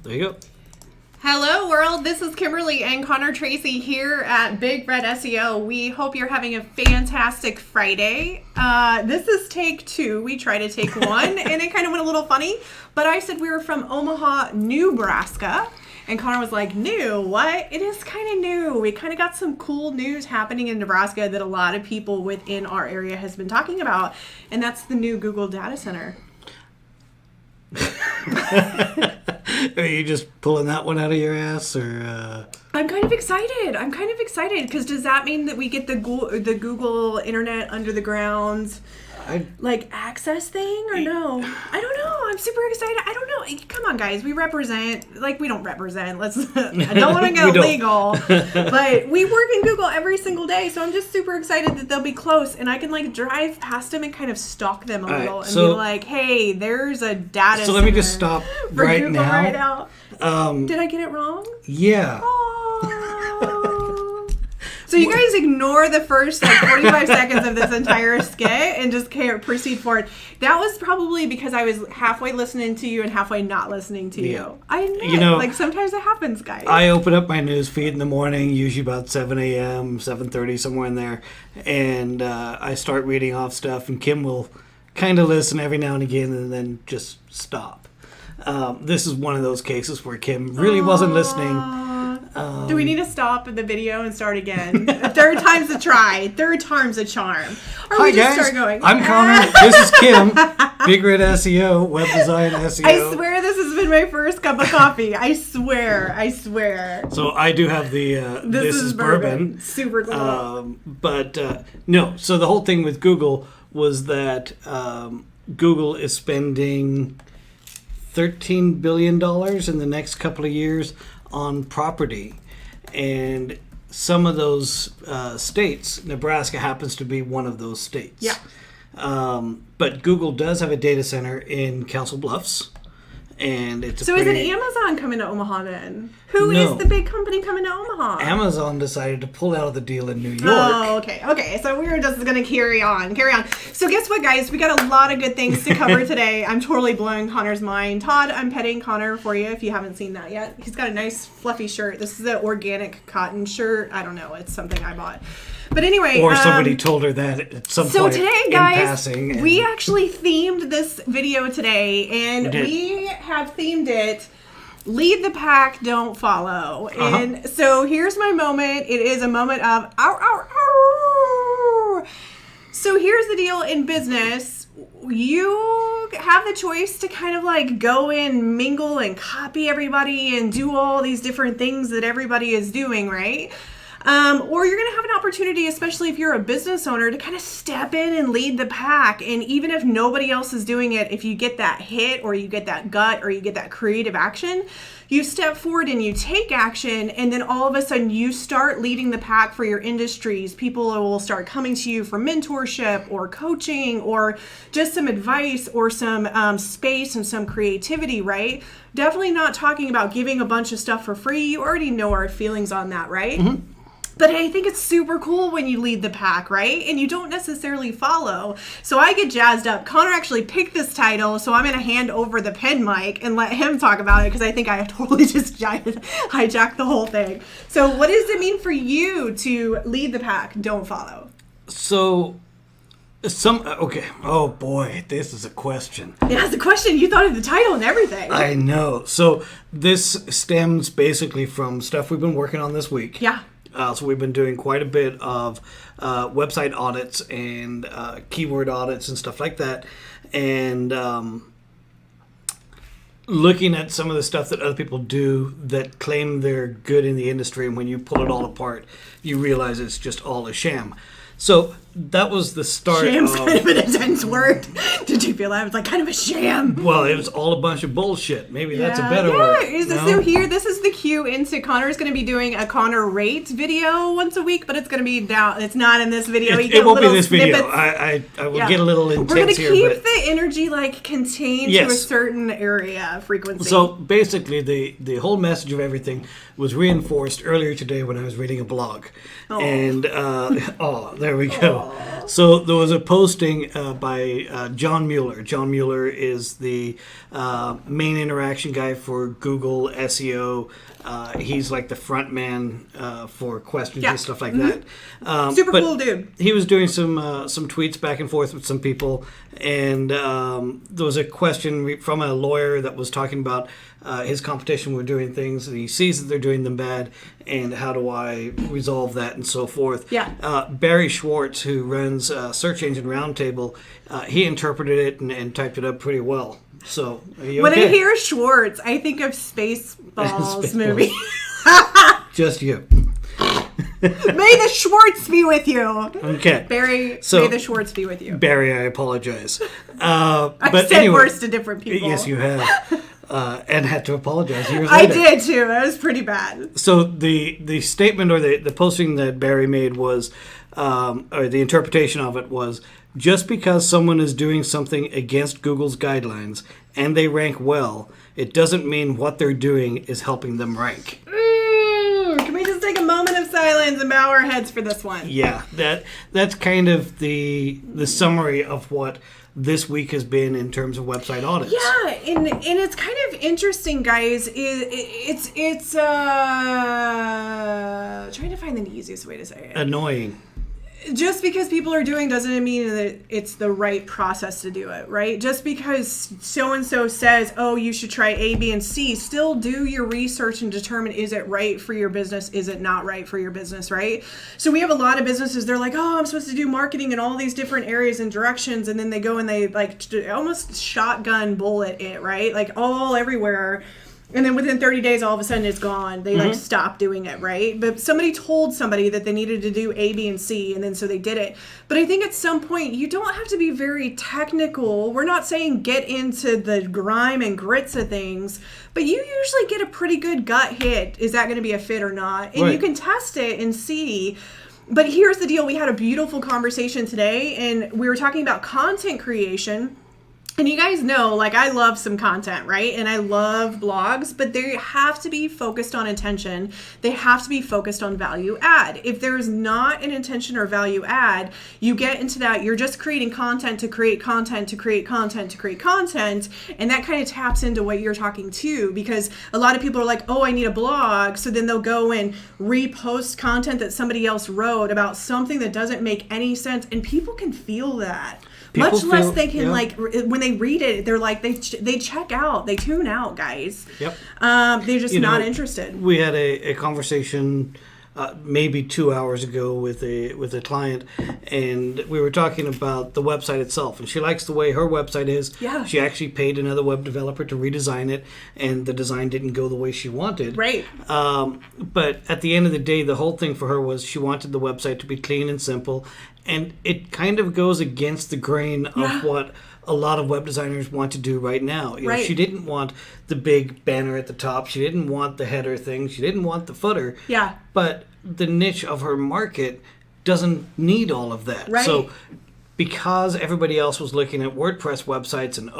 There you go. Hello world, this is Kimberly and Conor Treacy here at Big Red SEO. We hope you're having a fantastic Friday. This is take 2. We tried to take 1 and it kind of went a little funny, but I said we were from Omaha, Nebraska. And Conor was like, new? What? It is kind of new. We kind of got some cool news happening in Nebraska that a lot of people within our area has been talking about, and that's the new Google Datacenter. Are you just pulling that one out of your ass, or? I'm kind of excited because does that mean that we get the Google Internet under the ground, access thing, or no? I don't know. I'm super excited. I don't know. Come on, guys. We represent. We don't represent. I don't want to get illegal, but we work in Google every single day, so I'm just super excited that they'll be close, and I can drive past them and kind of stalk them a little and be like, "Hey, there's a data." So let me just stop right Google now. Right now. Did I get it wrong? Yeah. So you guys ignore the first 45 seconds of this entire skit and just proceed forward. That was probably because I was halfway listening to you and halfway not listening to you. I admit, sometimes it happens, guys. I open up my news feed in the morning, usually about 7 a.m., 7:30, somewhere in there, and I start reading off stuff, and Kim will kind of listen every now and again and then just stop. This is one of those cases where Kim really wasn't listening. Do we need to stop the video and start again? Third time's a try. Third time's a charm. Or Hi we just guys, start going. I'm Conor. This is Kim. Big Red SEO, web design SEO. I swear this has been my first cup of coffee. I swear. So I do have the this is bourbon. Super cool. No. So the whole thing with Google was that Google is spending $13 billion in the next couple of years on property, and some of those states, Nebraska happens to be one of those states. Yeah. But Google does have a data center in Council Bluffs, and it's is it Amazon coming to Omaha then? Who is the big company coming to Omaha? Amazon decided to pull out of the deal in New York. Oh, okay. So we're just going to carry on. So guess what, guys? We got a lot of good things to cover today. I'm totally blowing Conor's mind. Todd, I'm petting Conor for you if you haven't seen that yet. He's got a nice fluffy shirt. This is an organic cotton shirt. I don't know. It's something I bought. But anyway. Or somebody told her that at some point today, guys, in passing. We actually themed this video today, and we have themed it Lead the Pack, Don't Follow. And so here's my moment. It is a moment of ow, ow, ow. So here's the deal in business. You have the choice to kind of go and mingle and copy everybody and do all these different things that everybody is doing, right? Or you're going to have an opportunity, especially if you're a business owner, to kind of step in and lead the pack. And even if nobody else is doing it, if you get that hit or you get that gut or you get that creative action, you step forward and you take action. And then all of a sudden you start leading the pack for your industries. People will start coming to you for mentorship or coaching or just some advice or some space and some creativity, right? Definitely not talking about giving a bunch of stuff for free. You already know our feelings on that, right? Mm-hmm. But I think it's super cool when you lead the pack, right? And you don't necessarily follow. So I get jazzed up. Conor actually picked this title, so I'm going to hand over the pen mic and let him talk about it because I think I totally just hijacked the whole thing. So what does it mean for you to lead the pack, don't follow? So oh boy, this is a question. Yeah, it's a question. You thought of the title and everything. I know. So this stems basically from stuff we've been working on this week. Yeah. So we've been doing quite a bit of website audits and keyword audits and stuff like that. And looking at some of the stuff that other people do that claim they're good in the industry. And when you pull it all apart, you realize it's just all a sham. So that was the start. Sham's kind of an intense word. Did you feel that? It was kind of a sham. Well, it was all a bunch of bullshit. Maybe that's a better word. So here, this is the cue into Conor's going to be doing a Conor rate video once a week, but it's going to be down. It's not in this video. It won't be this video. I will get a little intense here. We're going to keep the energy contained to a certain area frequency. So basically, the whole message of everything was reinforced earlier today when I was reading a blog. And there we go. know. So there was a posting by John Mueller. John Mueller is the main interaction guy for Google SEO. He's like the front man for questions and stuff like that. Super cool dude. He was doing some tweets back and forth with some people, and there was a question from a lawyer that was talking about his competition were doing things, and he sees that they're doing them bad, and how do I resolve that, and so forth. Yeah. Barry Schwartz, who runs Search Engine Roundtable, he interpreted it and typed it up pretty well. So, are you when okay? I hear Schwartz, I think of Spaceballs movie. Just you. May the Schwartz be with you. Okay. Barry, So, may the Schwartz be with you. Barry, I apologize. I've But said anyway, worse to different people. yes, you have. And had to apologize years I later. did too. That was pretty bad. So the statement or the posting that Barry made was, or the interpretation of it was, just because someone is doing something against Google's guidelines and they rank well, it doesn't mean what they're doing is helping them rank. Can we just take a moment of silence and bow our heads for this one? Yeah, that's kind of the summary of what this week has been in terms of website audits. Yeah, and it's kind of interesting, guys. It's trying to find the easiest way to say it. Annoying. Just because people are doing doesn't mean that it's the right process to do it, right? Just because so-and-so says, oh, you should try A, B, and C, still do your research and determine, is it right for your business? Is it not right for your business, right? So we have a lot of businesses, they're like, oh, I'm supposed to do marketing in all these different areas and directions, and then they go and they like almost shotgun bullet it, right? Like all everywhere. And then within 30 days, all of a sudden it's gone. They like stop doing it, right? But somebody told somebody that they needed to do A, B, and C, and then so they did it. But I think at some point, you don't have to be very technical. We're not saying get into the grime and grits of things, but you usually get a pretty good gut hit. Is that going to be a fit or not? And Right. you can test it and see. But here's the deal. We had a beautiful conversation today, and we were talking about content creation. And you guys know, like, I love some content, right? And I love blogs, but they have to be focused on intention. They have to be focused on value add. If there's not an intention or value add, you get into that, you're just creating content to create content to create content to create content. And that kind of taps into what you're talking to, because a lot of people are like, oh, I need a blog. So then they'll go and repost content that somebody else wrote about something that doesn't make any sense. And people can feel that. Much less they can, like, when they read it, they're like, they check out, they tune out, guys. Yep. They're just not interested. We had a conversation maybe 2 hours ago with a client, and we were talking about the website itself, and she likes the way her website is. Yeah. She actually paid another web developer to redesign it, and the design didn't go the way she wanted. Right. But at the end of the day, the whole thing for her was she wanted the website to be clean and simple, and it kind of goes against the grain of what a lot of web designers want to do right now. You know, she didn't want the big banner at the top. She didn't want the header thing. She didn't want the footer. Yeah. But the niche of her market doesn't need all of that. Right. So because everybody else was looking at WordPress websites and,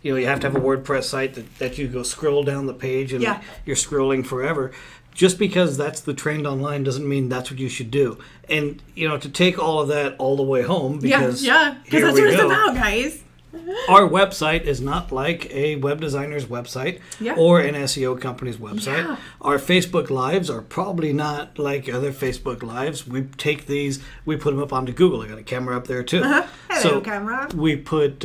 you have to have a WordPress site that you go scroll down the page and you're scrolling forever. Just because that's the trend online doesn't mean that's what you should do. And, to take all of that all the way home, because because that's what it's about, guys. Our website is not like a web designer's website or an SEO company's website. Yeah. Our Facebook Lives are probably not like other Facebook Lives. We take these, we put them up onto Google. I got a camera up there too. Hello, camera. We put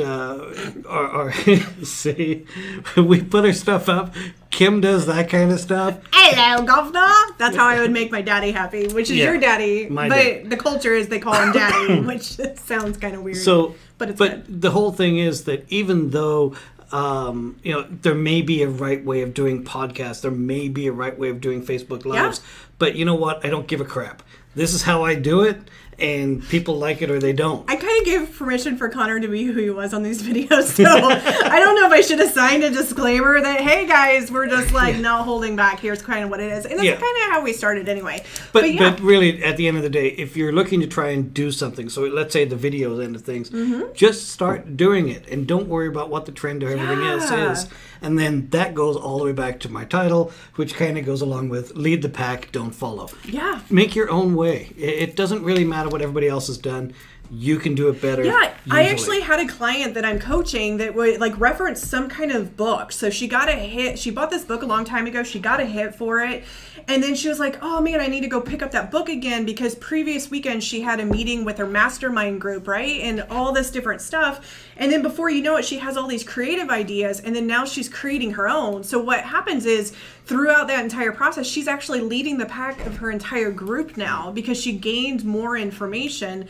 we put our stuff up. Kim does that kind of stuff. Hello, governor. That's how I would make my daddy happy, which is your daddy. My but dad. The culture is they call him daddy, which sounds kind of weird. So, but it's good. The whole thing is that even though there may be a right way of doing podcasts, there may be a right way of doing Facebook Lives, but you know what? I don't give a crap. This is how I do it, and people like it or they don't. I kind of gave permission for Conor to be who he was on these videos, so I don't know if I should have signed a disclaimer that, hey guys, we're just like not holding back. Here's kind of what it is. And that's kind of how we started anyway. But really, at the end of the day, if you're looking to try and do something, so let's say the videos end of things, just start doing it and don't worry about what the trend of everything else is. And then that goes all the way back to my title, which kind of goes along with lead the pack, don't follow. Yeah. Make your own way. It doesn't really matter what everybody else has done. you can do it better. Yeah, I usually. actually had a client that I'm coaching that would like reference some kind of book. So she got a hit. She bought this book a long time ago. She got a hit for it. And then she was like, oh man, I need to go pick up that book again because previous weekend she had a meeting with her mastermind group, right? And all this different stuff. And then before you know it, she has all these creative ideas. And then now she's creating her own. So what happens is throughout that entire process, she's actually leading the pack of her entire group now because she gained more information.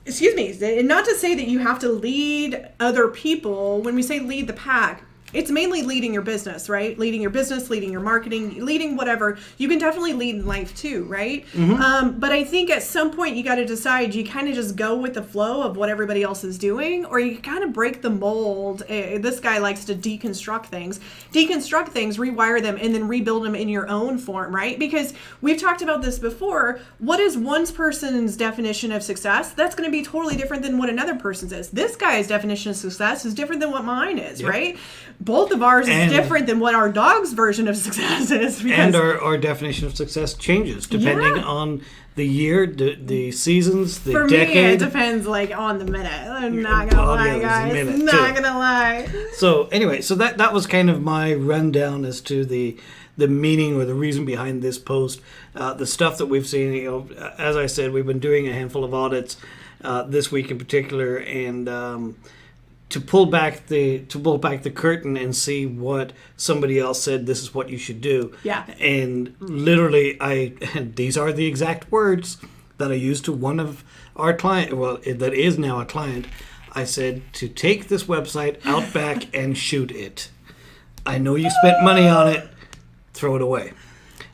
Excuse me, not to say that you have to lead other people. When we say lead the pack, it's mainly leading your business, right? Leading your business, leading your marketing, leading whatever. You can definitely lead in life too, right? But I think at some point you got to decide, you kind of just go with the flow of what everybody else is doing, or you kind of break the mold. This guy likes to deconstruct things, rewire them, and then rebuild them in your own form, right? Because we've talked about this before. What is one person's definition of success? That's going to be totally different than what another person's is. This guy's definition of success is different than what mine is, right? Both of ours is different than what our dog's version of success is. And our definition of success changes depending on the year, the seasons, the For decade. me, it depends like on the minute. I'm not going to lie, guys. Not going to lie. So anyway, so that was kind of my rundown as to the meaning or the reason behind this post. The stuff that we've seen, as I said, we've been doing a handful of audits this week in particular, and to pull back the curtain and see what somebody else said, this is what you should do. Yeah. And literally, these are the exact words that I used to one of our client, that is now a client. I said to take this website out back and shoot it. I know you spent money on it. Throw it away.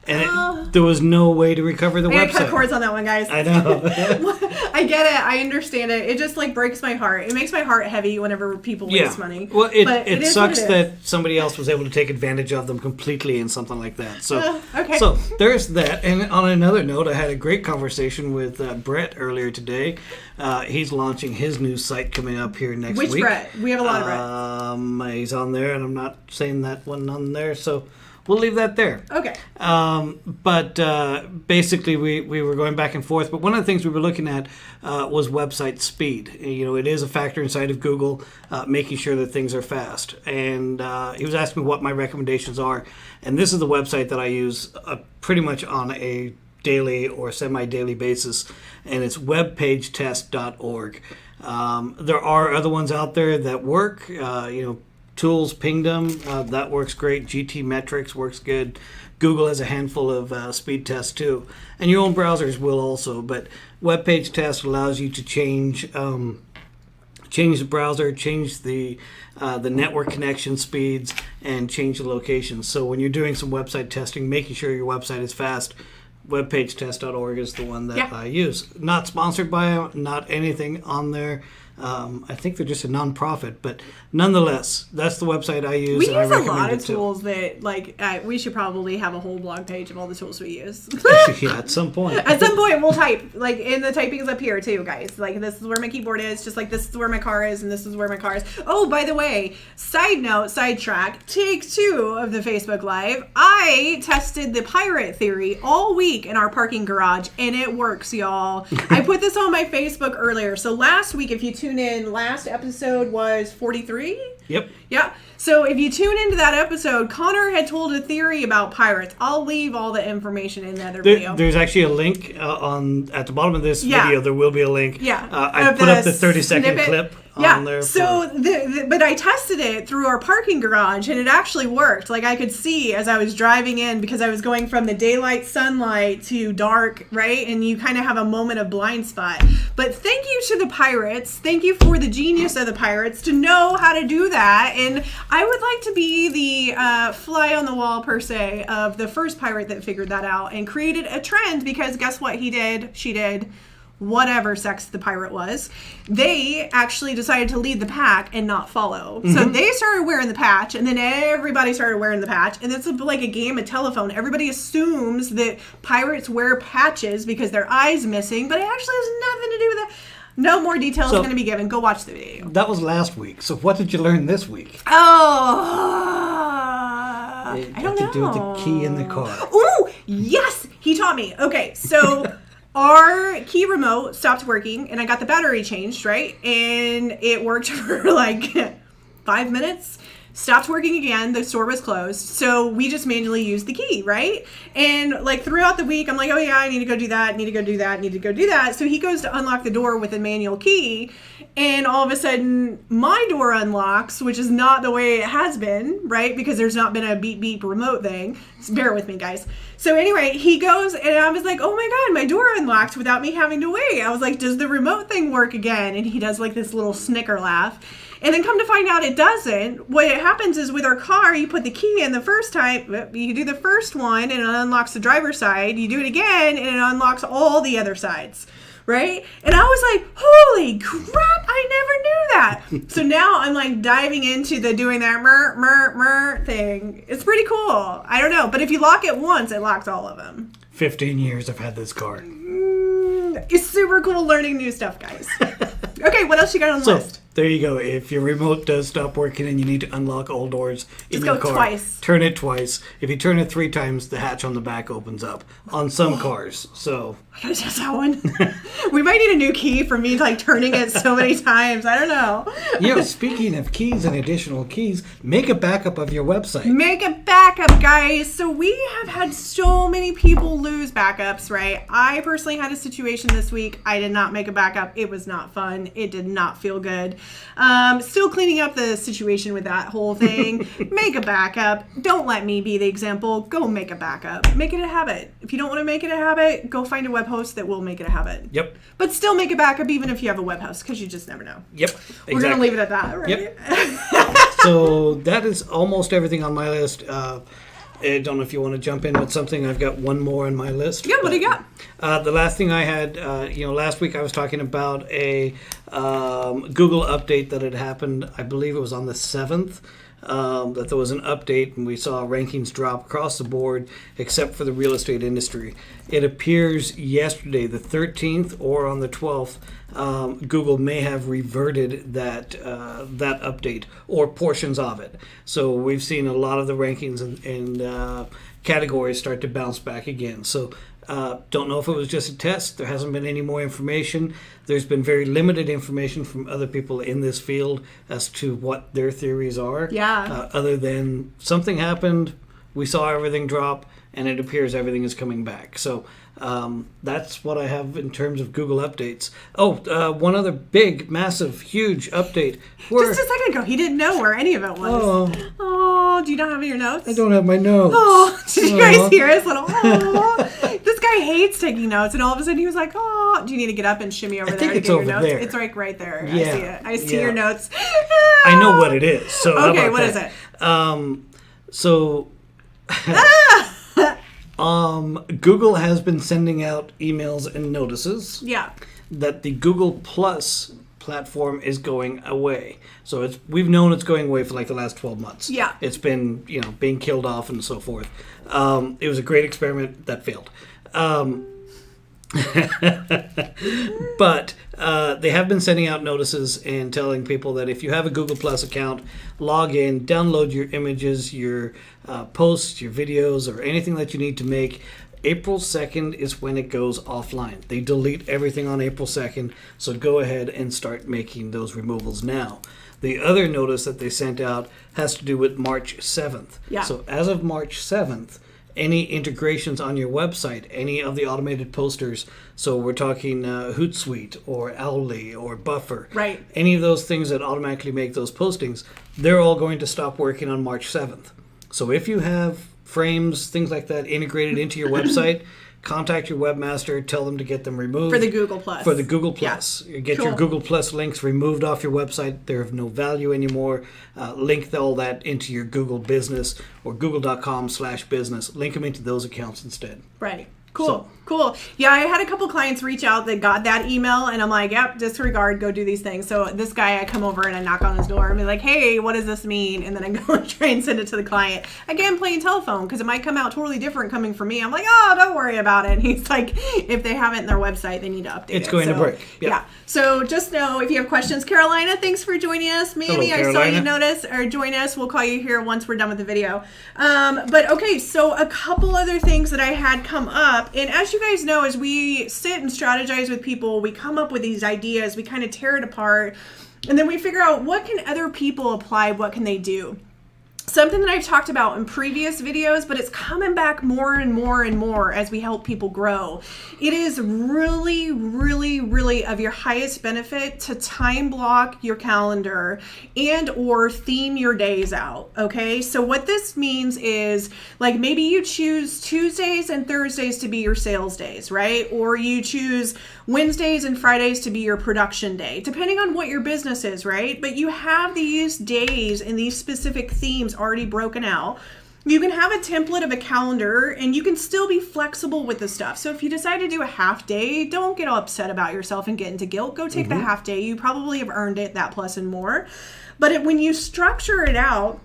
And there was no way to recover the website. I cut cords on that one, guys. I know. I get it. I understand it. It just like breaks my heart. It makes my heart heavy whenever people waste money. Well, it sucks that somebody else was able to take advantage of them completely in something like that. So, okay. So there's that. And on another note, I had a great conversation with Brett earlier today. He's launching his new site coming up here next week. Which Brett? We have a lot of Brett. He's on there, and I'm not saying that one on there, so we'll leave that there. Okay. But basically, we were going back and forth. But one of the things we were looking at was website speed. It is a factor inside of Google, making sure that things are fast. And he was asking me what my recommendations are. And this is the website that I use pretty much on a daily or semi-daily basis. And it's webpagetest.org. There are other ones out there that work. Tools, Pingdom, that works great. GT Metrics works good. Google has a handful of speed tests too. And your own browsers will also. But Web Page Test allows you to change the browser, change the network connection speeds, and change the location. So when you're doing some website testing, making sure your website is fast, webpagetest.org is the one that I use. Not sponsored by, not anything on there. I think they're just a non-profit, but nonetheless, that's the website I use. We and use I a recommend lot it of tools that, we should probably have a whole blog page of all the tools we use. Yeah, at some point. At some point, we'll type. And the typing is up here, too, guys. This is where my keyboard is, just like this is where my car is, and this is where my car is. Oh, by the way, sidetrack, take 2 of the Facebook Live. I tested the pirate theory all week in our parking garage, and it works, y'all. I put this on my Facebook earlier. So last week, if you tune in, last episode was 43. Yep. Yeah. So if you tune into that episode, Conor had told a theory about pirates. I'll leave all the information in the other video. There's actually a link at the bottom of this video. There will be a link. Yeah. I put up the 30-second clip on there. So, but I tested it through our parking garage, and it actually worked. I could see as I was driving in, because I was going from the daylight sunlight to dark, right? And you kind of have a moment of blind spot. But thank you to the pirates. Thank you for the genius of the pirates to know how to do that. And I would like to be the fly on the wall, per se, of the first pirate that figured that out and created a trend, because guess what she did? Whatever sex the pirate was, they actually decided to lead the pack and not follow. Mm-hmm. So they started wearing the patch, and then everybody started wearing the patch, and it's like a game of telephone. Everybody assumes that pirates wear patches because their eye's missing, but it actually has nothing to do with that. No more details going to be given. Go watch the video. That was last week. So what did you learn this week? I don't know. To do with the key in the car. Ooh, yes! He taught me. Okay, so our key remote stopped working, and I got the battery changed, right? And it worked for like 5 minutes. Stopped working again. The store was closed. So we just manually used the key, right? And like throughout the week, I'm like, oh yeah, I need to go do that, need to go do that, need to go do that. So he goes to unlock the door with a manual key. And all of a sudden, my door unlocks, which is not the way it has been, right? Because there's not been a beep beep remote thing. So bear with me, guys. So anyway, he goes, and I was like, oh my God, my door unlocked without me having to wait. I was like, does the remote thing work again? And he does like this little snicker laugh. And then come to find out it doesn't. What happens is with our car, you put the key in the first time, you do the first one and it unlocks the driver's side. You do it again and it unlocks all the other sides, right? And I was like, holy crap, I never knew that. So now I'm like diving into the doing that mer thing. It's pretty cool. I don't know. But if you lock it once, it locks all of them. 15 years I've had this car. It's super cool learning new stuff, guys. Okay, what else you got on the list? There you go. If your remote does stop working and you need to unlock all doors in your car, twice. Turn it twice. If you turn it 3 times, the hatch on the back opens up on some cars. So I gotta test that one. We might need a new key for me like turning it so many times. I don't know. Speaking of keys and additional keys, make a backup of your website. Make a backup, guys. So we have had so many people lose backups, right? I personally had a situation this week. I did not make a backup. It was not fun. It did not feel good. Still cleaning up the situation with that whole thing. Make a backup. Don't let me be the example. Go make a backup. Make it a habit. If you don't want to make it a habit, go find a web host that will make it a habit. Yep. But still make a backup even if you have a web host, because you just never know. Yep. Exactly. We're going to leave it at that, right? Yep. So that is almost everything on my list. I don't know if you want to jump in with something. I've got one more on my list. Yeah, what do you got? The last thing I had, last week I was talking about a Google update that had happened. I believe it was on the 7th. That there was an update and we saw rankings drop across the board except for the real estate industry. It appears yesterday, the 13th or on the 12th, Google may have reverted that update or portions of it. So we've seen a lot of the rankings and categories start to bounce back again. So don't know if it was just a test. There hasn't been any more information. There's been very limited information from other people in this field as to what their theories are. Yeah. Other than something happened, we saw everything drop, and it appears everything is coming back. So that's what I have in terms of Google updates. One other big, massive, huge update. Just a second ago, he didn't know where any of it was. Oh, do you not have your notes? I don't have my notes. Oh, did you guys hear his little, This guy hates taking notes, and all of a sudden he was like, oh, do you need to get up and shimmy over there to get your notes? There. It's right there. Yeah. I see it. I see your notes. I know what it is. So okay, what is it? Google has been sending out emails and notices that the Google Plus platform is going away. So we've known it's going away for like the last 12 months. Yeah. It's been, being killed off and so forth. It was a great experiment that failed. But they have been sending out notices and telling people that if you have a Google Plus account, log in, download your images, your posts, your videos, or anything that you need to make. April 2nd is when it goes offline. They delete everything on April 2nd, so go ahead and start making those removals now. The other notice that they sent out has to do with March 7th. Yeah. So as of March 7th, any integrations on your website, any of the automated posters, so we're talking Hootsuite or Owly or Buffer, right? Any of those things that automatically make those postings, they're all going to stop working on March 7th. So if you have frames, things like that integrated into your website, contact your webmaster, tell them to get them removed. For the Google Plus. For the Google Plus. Yeah. Get your Google Plus links removed off your website. They're of no value anymore. Link all that into your Google business or google.com/business. Link them into those accounts instead. Right. Cool. Cool. Yeah, I had a couple clients reach out that got that email, and I'm like, yep, disregard, go do these things. So this guy, I come over and I knock on his door and be like, hey, what does this mean? And then I go and try and send it to the client. Again, playing telephone, because it might come out totally different coming from me. I'm like, oh, don't worry about it. And he's like, if they have it in their website, they need to update it. It's going to break. Yep. Yeah. So just know if you have questions. Carolina, thanks for joining us. Maybe I saw you notice or join us. We'll call you here once we're done with the video. But okay, so a couple other things that I had come up. And as as you guys know, as we sit and strategize with people, we come up with these ideas, we kind of tear it apart, and then we figure out what can other people apply, what can they do. Something that I've talked about in previous videos, but it's coming back more and more and more as we help people grow. It is really, really, really of your highest benefit to time block your calendar and or theme your days out, okay? So what this means is, like, maybe you choose Tuesdays and Thursdays to be your sales days, right? Or you choose Wednesdays and Fridays to be your production day, depending on what your business is, right? But you have these days and these specific themes already broken out. You can have a template of a calendar and you can still be flexible with the stuff. So if you decide to do a half day, don't get all upset about yourself and get into guilt. Go take the half day. You probably have earned it, that plus and more. But when you structure it out,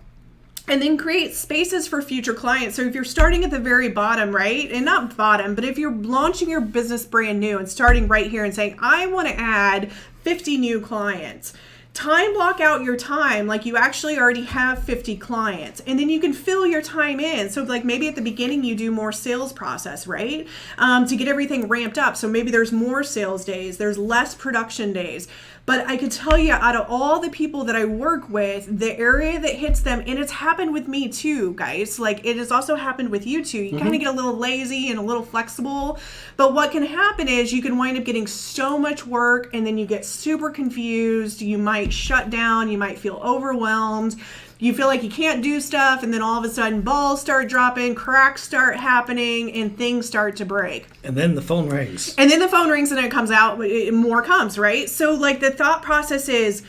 and then create spaces for future clients. So if you're starting at the very bottom, right? And not bottom, but if you're launching your business brand new and starting right here and saying, I want to add 50 new clients, time block out your time like you actually already have 50 clients, and then you can fill your time in. So like maybe at the beginning you do more sales process, right? To get everything ramped up. So maybe there's more sales days, there's less production days. But I can tell you, out of all the people that I work with, the area that hits them, and it's happened with me too, guys. Like, it has also happened with you too. You kind of get a little lazy and a little flexible. But what can happen is you can wind up getting so much work, and then you get super confused. You might shut down. You might feel overwhelmed. You feel like you can't do stuff, and then all of a sudden balls start dropping, cracks start happening, and things start to break. And then the phone rings. And then the phone rings and it comes out, more comes, right? So like the thought process is,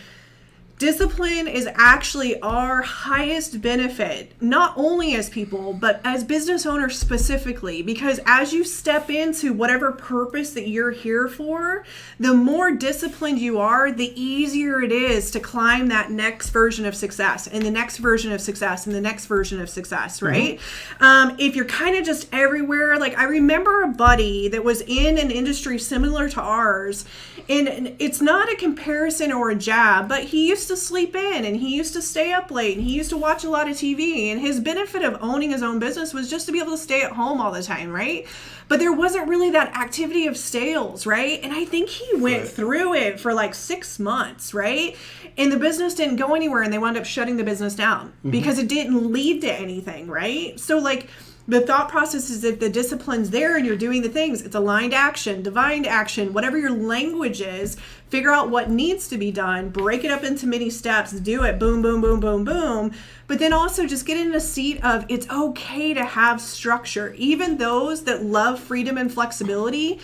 discipline is actually our highest benefit, not only as people, but as business owners specifically, because as you step into whatever purpose that you're here for, the more disciplined you are, the easier it is to climb that next version of success and the next version of success and the next version of success, right? If you're kind of just everywhere, like I remember a buddy that was in an industry similar to ours, and it's not a comparison or a jab, but he used to sleep in and he used to stay up late and he used to watch a lot of TV, and his benefit of owning his own business was just to be able to stay at home all the time, right? But there wasn't really that activity of sales, right? And I think he went through it for like 6 months, right? And the business didn't go anywhere, and they wound up shutting the business down because it didn't lead to anything, right? So like, the thought process is if the discipline's there and you're doing the things, it's aligned action, divine action, whatever your language is, figure out what needs to be done, break it up into many steps, do it, boom, boom, boom, boom, boom. But then also just get in a seat of it's okay to have structure. Even those that love freedom and flexibility,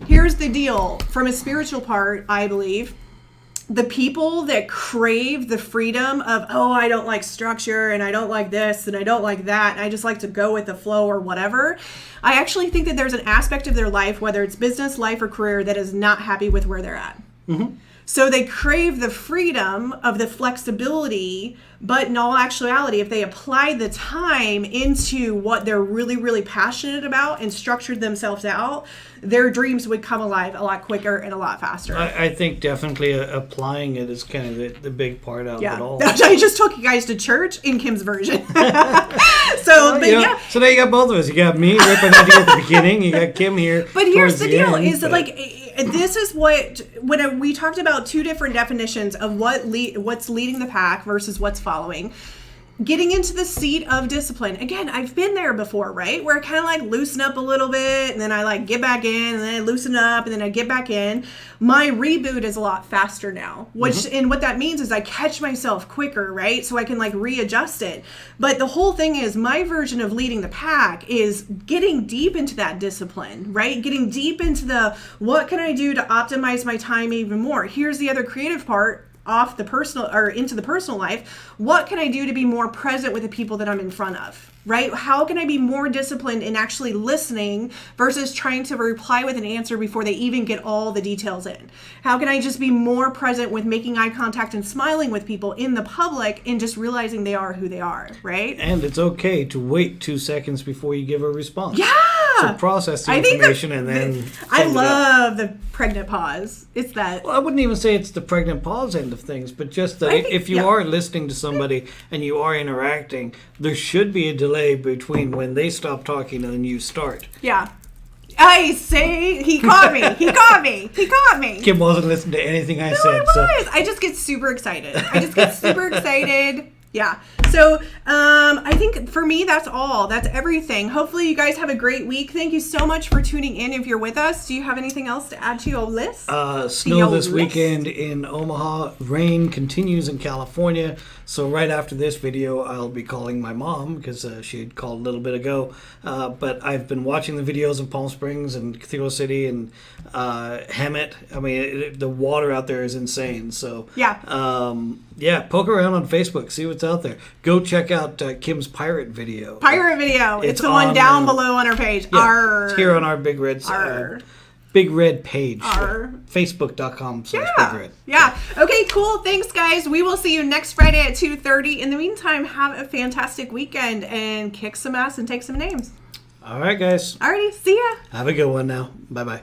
here's the deal. From a spiritual part, I believe, the people that crave the freedom of, oh, I don't like structure and I don't like this and I don't like that and I just like to go with the flow or whatever, I actually think that there's an aspect of their life, whether it's business, life, or career, that is not happy with where they're at. So they crave the freedom of the flexibility, but in all actuality, if they applied the time into what they're really, really passionate about and structured themselves out, their dreams would come alive a lot quicker and a lot faster. I think definitely applying it is kind of the big part of it all. I just took you guys to church in Kim's version. So now you got both of us. You got me ripping at you at the beginning. You got Kim here. But here's the deal: is that like this is what when we talked about two different definitions of what's leading the pack versus what's following. Getting into the seat of discipline. Again, I've been there before, right? Where I kind of like loosen up a little bit and then I like get back in and then I loosen up and then I get back in. My reboot is a lot faster now, and what that means is I catch myself quicker, right? So I can like readjust it. But the whole thing is my version of leading the pack is getting deep into that discipline, right? Getting deep into the, what can I do to optimize my time even more? Here's the other creative part. Off the personal or into the personal life, what can I do to be more present with the people that I'm in front of, right? How can I be more disciplined in actually listening versus trying to reply with an answer before they even get all the details in? How can I just be more present with making eye contact and smiling with people in the public and just realizing they are who they are, right? And it's okay to wait 2 seconds before you give a response. Yeah! So process the information and then... I love the pregnant pause. It's that... Well, I wouldn't even say it's the pregnant pause end of things, but just that if you are listening to somebody and you are interacting, there should be a delay between when they stop talking and then you start. Yeah. I say he caught me. He caught me. He caught me. Kim wasn't listening to anything I said. I just get super excited. Yeah. So I think for me, that's all. That's everything. Hopefully you guys have a great week. Thank you so much for tuning in. If you're with us, do you have anything else to add to your list? Snow this weekend in Omaha. Rain continues in California. So right after this video, I'll be calling my mom because she had called a little bit ago. But I've been watching the videos of Palm Springs and Cathedral City and Hemet. I mean, the water out there is insane. So yeah, poke around on Facebook, see what's out there. Go check out Kim's pirate video. It's the one down below on our page. Yeah, it's here on our Big Red Big Red page. Facebook.com/Big Red. Yeah. Okay, cool. Thanks, guys. We will see you next Friday at 2:30. In the meantime, have a fantastic weekend and kick some ass and take some names. All right, guys. Alrighty. See ya. Have a good one now. Bye-bye.